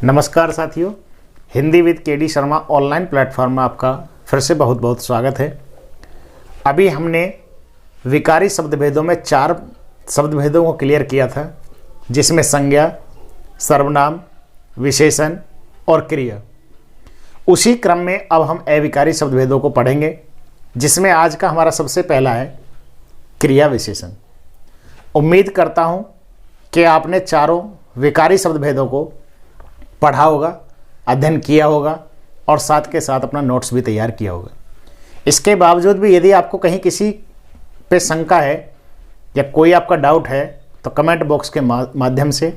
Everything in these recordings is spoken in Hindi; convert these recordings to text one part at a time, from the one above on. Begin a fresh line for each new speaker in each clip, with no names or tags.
नमस्कार साथियों, हिंदी विद के डी शर्मा ऑनलाइन प्लेटफॉर्म में आपका फिर से बहुत बहुत स्वागत है। अभी हमने विकारी शब्द भेदों में 4 शब्द भेदों को क्लियर किया था, जिसमें संज्ञा, सर्वनाम, विशेषण और क्रिया। उसी क्रम में अब हम अविकारी शब्द भेदों को पढ़ेंगे, जिसमें आज का हमारा सबसे पहला है क्रिया विशेषण। उम्मीद करता हूँ कि आपने चारों विकारी शब्द भेदों को पढ़ा होगा, अध्ययन किया होगा और साथ के साथ अपना नोट्स भी तैयार किया होगा। इसके बावजूद भी यदि आपको कहीं किसी पे शंका है या कोई आपका डाउट है तो कमेंट बॉक्स के माध्यम से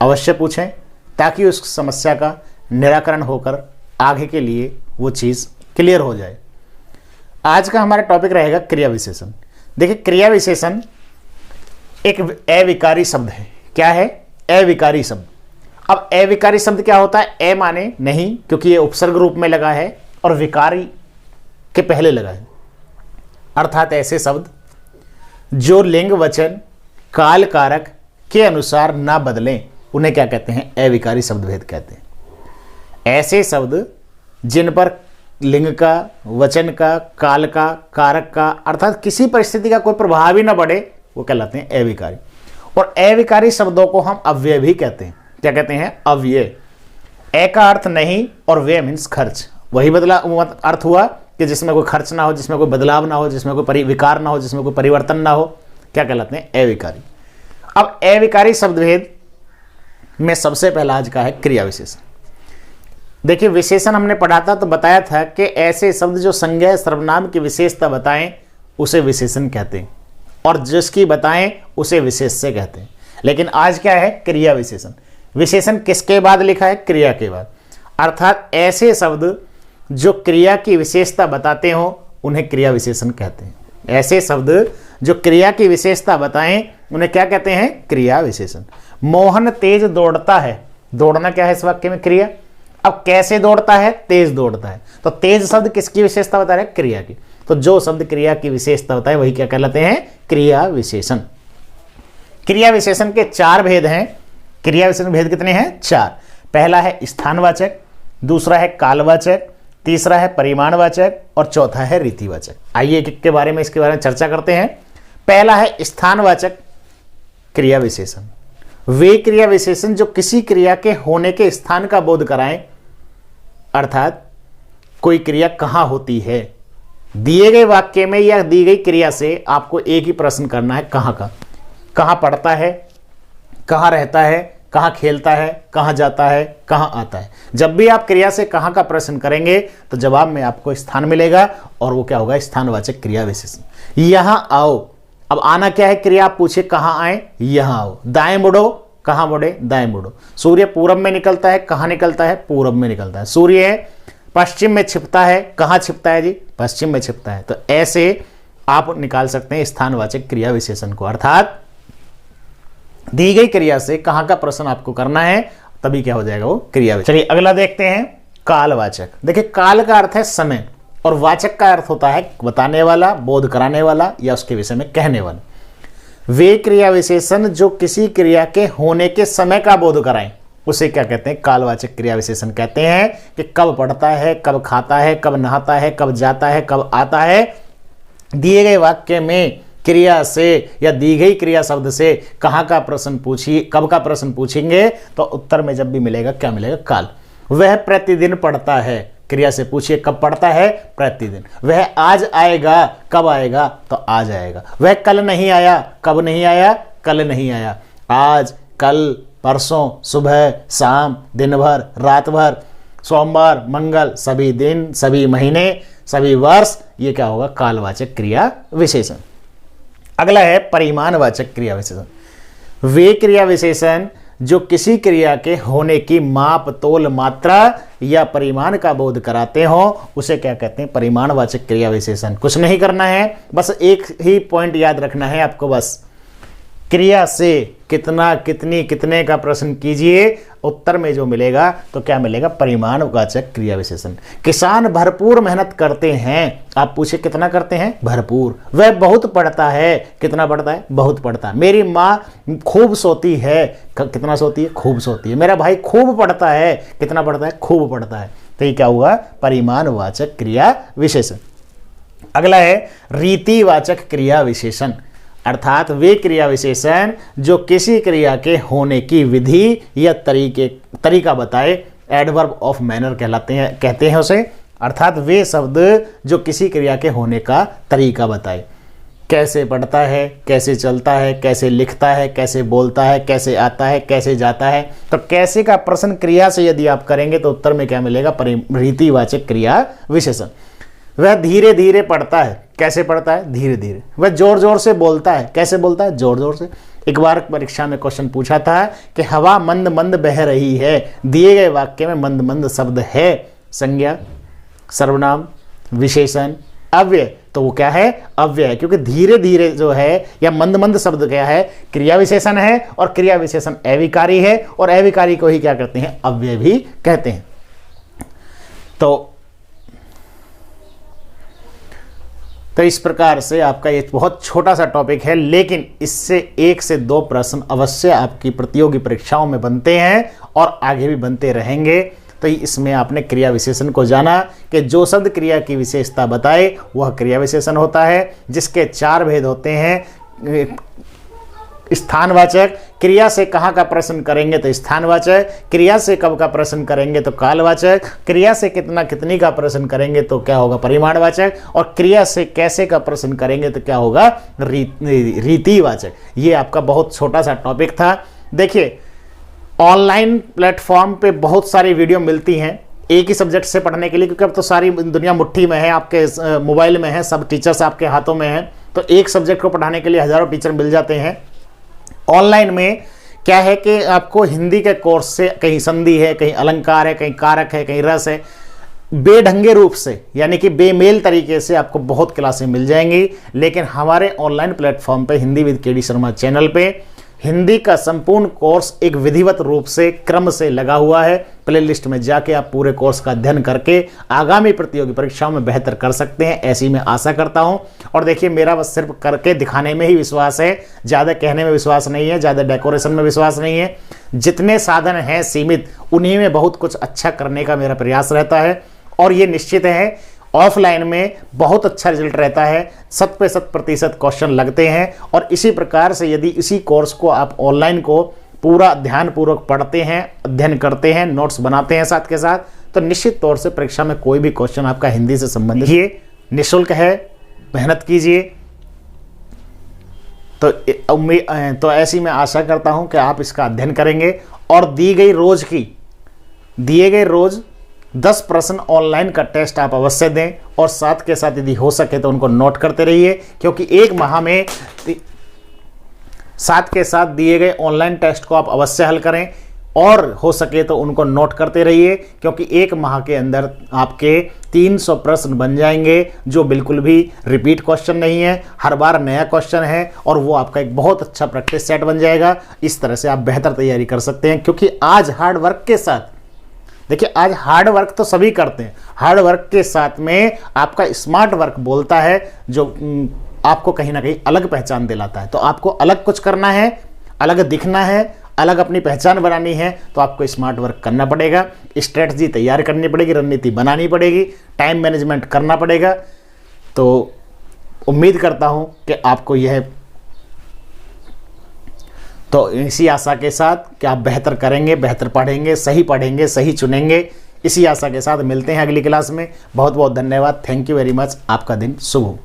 अवश्य पूछें, ताकि उस समस्या का निराकरण होकर आगे के लिए वो चीज़ क्लियर हो जाए। आज का हमारा टॉपिक रहेगा क्रिया विशेषण। देखिए, क्रिया विशेषण एक अविकारी शब्द है। क्या है? अविकारी शब्द। अब अविकारी शब्द क्या होता है? ए माने नहीं, क्योंकि ये उपसर्ग रूप में लगा है और विकारी के पहले लगा है, अर्थात ऐसे शब्द जो लिंग, वचन, काल, कारक के अनुसार ना बदलें, उन्हें क्या कहते हैं? अविकारी शब्द भेद कहते हैं। ऐसे शब्द जिन पर लिंग का, वचन का, काल का, कारक का अर्थात किसी परिस्थिति का कोई प्रभाव ही ना पड़े, वो कहलाते हैं अविकारी। और अविकारी शब्दों को हम अव्यय भी कहते हैं। क्या कहते हैं? अव्यय। ए का अर्थ नहीं और व्यय मीन्स खर्च। वही अर्थ हुआ कि जिसमें कोई खर्च ना हो, जिसमें कोई बदलाव ना हो, जिसमें कोई विकार ना हो, जिसमें कोई परिवर्तन ना हो, क्या कहलाते हैं? अविकारी। अब अविकारी शब्द भेद में सबसे पहला आज का है क्रिया विशेषण। देखिए, विशेषण हमने पढ़ा था तो बताया था कि ऐसे शब्द जो संज्ञा, सर्वनाम की विशेषता बताएं उसे विशेषण कहते हैं, और जिसकी बताएं उसे विशेष्य कहते हैं। लेकिन आज क्या है? क्रिया विशेषण। विशेषण किसके बाद लिखा है? क्रिया के बाद। अर्थात ऐसे शब्द जो क्रिया की विशेषता बताते हो उन्हें क्रिया विशेषण कहते हैं। ऐसे शब्द जो क्रिया की विशेषता बताएं उन्हें क्या कहते हैं? क्रिया विशेषण। मोहन तेज दौड़ता है। दौड़ना क्या है इस वाक्य में? क्रिया। अब कैसे दौड़ता है? तेज दौड़ता है। तो तेज शब्द किसकी विशेषता बता रहे हैं? क्रिया की। तो जो शब्द क्रिया की विशेषता बताए वही क्या कहलाते हैं? क्रिया विशेषण। क्रिया विशेषण के 4 भेद हैं। क्रिया विशेषण भेद कितने हैं? 4। पहला है स्थानवाचक, दूसरा है कालवाचक, तीसरा है परिमाणवाचक और चौथा है रीतिवाचक। आइए इसके बारे में चर्चा करते हैं। पहला है स्थानवाचक क्रिया विशेषण। वे क्रिया विशेषण जो किसी क्रिया के होने के स्थान का बोध कराएं, अर्थात कोई क्रिया कहां होती है। दिए गए वाक्य में या दी गई क्रिया से आपको एक ही प्रश्न करना है, कहां का। कहां पढ़ता है, कहां रहता है, कहां खेलता है, कहां जाता है, कहां आता है। जब भी आप क्रिया से कहां का प्रश्न करेंगे तो जवाब में आपको स्थान मिलेगा, और वो क्या होगा? स्थानवाचक क्रिया विशेषण। यहां आओ। अब आना क्या है? क्रिया। आप पूछे कहां आए? यहां आओ। दाएं मुड़ो। कहां मुड़े? दाएं मुड़ो। सूर्य पूरब में निकलता है। कहां निकलता है? पूरब में निकलता है। सूर्य पश्चिम में छिपता है। कहां छिपता है जी? पश्चिम में छिपता है। तो ऐसे आप निकाल सकते हैं स्थानवाचक क्रिया विशेषण को। अर्थात दी गई क्रिया से कहां का प्रश्न आपको करना है, तभी क्या हो जाएगा? वो क्रिया विशेषण। चलिए अगला देखते हैं, कालवाचक। देखिए, काल का अर्थ है समय और वाचक का अर्थ होता है बताने वाला, बोध कराने वाला या उसके विषय में कहने वाला। वे क्रिया विशेषण जो किसी क्रिया के होने के समय का बोध कराएं उसे क्या कहते हैं? कालवाचक क्रिया विशेषण कहते हैं। कि कब पढ़ता है, कब खाता है, कब नहाता है, कब जाता है, कब आता है। दिए गए वाक्य में क्रिया से या दी गई क्रिया शब्द से कहां का प्रश्न पूछिए, कब का प्रश्न पूछेंगे तो उत्तर में जब भी मिलेगा क्या मिलेगा? काल। वह प्रतिदिन पढ़ता है। क्रिया से पूछिए कब पढ़ता है? प्रतिदिन। वह आज आएगा। कब आएगा? तो आज आएगा। वह कल नहीं आया। कब नहीं आया? कल नहीं आया। आज, कल, परसों, सुबह, शाम, दिन भर, रात भर, सोमवार, मंगल, सभी दिन, सभी महीने, सभी वर्ष, ये क्या होगा? कालवाचक क्रिया विशेषण। अगला है परिमाणवाचक क्रिया विशेषण। वे क्रिया विशेषण जो किसी क्रिया के होने की माप, तोल, मात्रा या परिमाण का बोध कराते हो उसे क्या कहते हैं? परिमाणवाचक क्रिया विशेषण। कुछ नहीं करना है, बस एक ही पॉइंट याद रखना है आपको। बस क्रिया से कितना, कितनी, कितने का प्रश्न कीजिए, उत्तर में जो मिलेगा तो क्या मिलेगा, परिमाणवाचक क्रिया विशेषण। किसान भरपूर मेहनत करते हैं, आप पूछे कितना करते हैं, भरपूर। वह बहुत पढ़ता है, कितना पढ़ता है, बहुत पढ़ता है। मेरी माँ खूब सोती है, कितना सोती है, खूब सोती है। मेरा भाई खूब पढ़ता है, कितना पढ़ता है, खूब पढ़ता है। तो ये क्या हुआ, परिमाणवाचक क्रिया विशेषण। अगला है रीतिवाचक क्रिया विशेषण, अर्थात वे क्रिया विशेषण जो किसी क्रिया के होने की विधि या तरीका बताए, एडवर्ब ऑफ मैनर कहते हैं उसे। अर्थात वे शब्द जो किसी क्रिया के होने का तरीका बताए, कैसे पढ़ता है, कैसे चलता है, कैसे लिखता है, कैसे बोलता है, कैसे आता है, कैसे जाता है। तो कैसे का प्रश्न क्रिया से यदि आप करेंगे तो उत्तर में क्या मिलेगा, रीतिवाचक क्रिया विशेषण। वह धीरे धीरे पढ़ता है, कैसे पढ़ता है, धीरे धीरे। वह जोर जोर से बोलता है, कैसे बोलता है, जोर जोर से। एक बार परीक्षा में क्वेश्चन पूछा था कि हवा मंद मंद बह रही है, दिए गए वाक्य में मंद मंद शब्द है, संज्ञा, सर्वनाम, विशेषण, अव्यय। तो वो क्या है, अव्यय है, क्योंकि धीरे धीरे जो है या मंद मंद शब्द क्या है, क्रिया विशेषण है, और क्रिया विशेषण अविकारी है, और अविकारी को ही क्या कहते हैं, अव्यय भी कहते हैं। तो इस प्रकार से आपका ये बहुत छोटा सा टॉपिक है, लेकिन इससे 1 से 2 प्रश्न अवश्य आपकी प्रतियोगी परीक्षाओं में बनते हैं और आगे भी बनते रहेंगे। तो इसमें आपने क्रिया विशेषण को जाना कि जो शब्द क्रिया की विशेषता बताए वह क्रिया विशेषण होता है, जिसके 4 भेद होते हैं। स्थानवाचक, क्रिया से कहाँ का प्रश्न करेंगे तो स्थानवाचक, क्रिया से कब का प्रश्न करेंगे तो कालवाचक, क्रिया से कितना कितनी का प्रश्न करेंगे तो क्या होगा, परिमाणवाचक, और क्रिया से कैसे का प्रश्न करेंगे तो क्या होगा, रीतिवाचक। ये आपका बहुत छोटा सा टॉपिक था। देखिए, ऑनलाइन प्लेटफॉर्म पे बहुत सारी वीडियो मिलती हैं एक ही सब्जेक्ट से पढ़ने के लिए, क्योंकि अब तो सारी दुनिया मुट्ठी में है, आपके मोबाइल में है, सब टीचर्स आपके हाथों में हैं। तो एक सब्जेक्ट को पढ़ाने के लिए हजारों टीचर मिल जाते हैं। ऑनलाइन में क्या है कि आपको हिंदी के कोर्स से कहीं संधि है, कहीं अलंकार है, कहीं कारक है, कहीं रस है, बेढंगे रूप से यानी कि बेमेल तरीके से आपको बहुत क्लासें मिल जाएंगी। लेकिन हमारे ऑनलाइन प्लेटफॉर्म पे हिंदी विद के डी शर्मा चैनल पे हिंदी का संपूर्ण कोर्स एक विधिवत रूप से क्रम से लगा हुआ है। प्लेलिस्ट में जाके आप पूरे कोर्स का अध्ययन करके आगामी प्रतियोगी परीक्षाओं में बेहतर कर सकते हैं, ऐसी मैं आशा करता हूं। और देखिए, मेरा बस सिर्फ करके दिखाने में ही विश्वास है, ज़्यादा कहने में विश्वास नहीं है, ज़्यादा डेकोरेशन में विश्वास नहीं है। जितने साधन हैं सीमित, उन्हीं में बहुत कुछ अच्छा करने का मेरा प्रयास रहता है। और ये निश्चित है ऑफलाइन में बहुत अच्छा रिजल्ट रहता है, 100% क्वेश्चन लगते हैं। और इसी प्रकार से यदि इसी कोर्स को आप ऑनलाइन को पूरा ध्यानपूर्वक पढ़ते हैं, अध्ययन करते हैं, नोट्स बनाते हैं साथ के साथ, तो निश्चित तौर से परीक्षा में कोई भी क्वेश्चन आपका हिंदी से संबंधित, ये निःशुल्क है, मेहनत कीजिए। तो ऐसी मैं आशा करता हूं कि आप इसका अध्ययन करेंगे और दिए गए रोज 10 प्रश्न ऑनलाइन का टेस्ट आप अवश्य दें, और साथ के साथ यदि हो सके तो उनको नोट करते रहिए, क्योंकि एक माह में साथ के साथ दिए गए ऑनलाइन टेस्ट को आप अवश्य हल करें, और हो सके तो उनको नोट करते रहिए, क्योंकि एक माह के अंदर आपके 300 प्रश्न बन जाएंगे, जो बिल्कुल भी रिपीट क्वेश्चन नहीं है, हर बार नया क्वेश्चन है, और वो आपका एक बहुत अच्छा प्रैक्टिस सेट बन जाएगा। इस तरह से आप बेहतर तैयारी कर सकते हैं, क्योंकि आज हार्ड वर्क के साथ, देखिए, आज हार्ड वर्क तो सभी करते हैं, हार्ड वर्क के साथ में आपका स्मार्ट वर्क बोलता है, जो आपको कहीं ना कहीं अलग पहचान दिलाता है। तो आपको अलग कुछ करना है, अलग दिखना है, अलग अपनी पहचान बनानी है, तो आपको स्मार्ट वर्क करना पड़ेगा, स्ट्रेटजी तैयार करनी पड़ेगी, रणनीति बनानी पड़ेगी, टाइम मैनेजमेंट करना पड़ेगा। तो उम्मीद करता हूं कि आपको यह, तो इसी आशा के साथ कि आप बेहतर करेंगे, बेहतर पढ़ेंगे, सही चुनेंगे, इसी आशा के साथ मिलते हैं अगली क्लास में। बहुत बहुत धन्यवाद। Thank you very much. आपका दिन शुभ हो।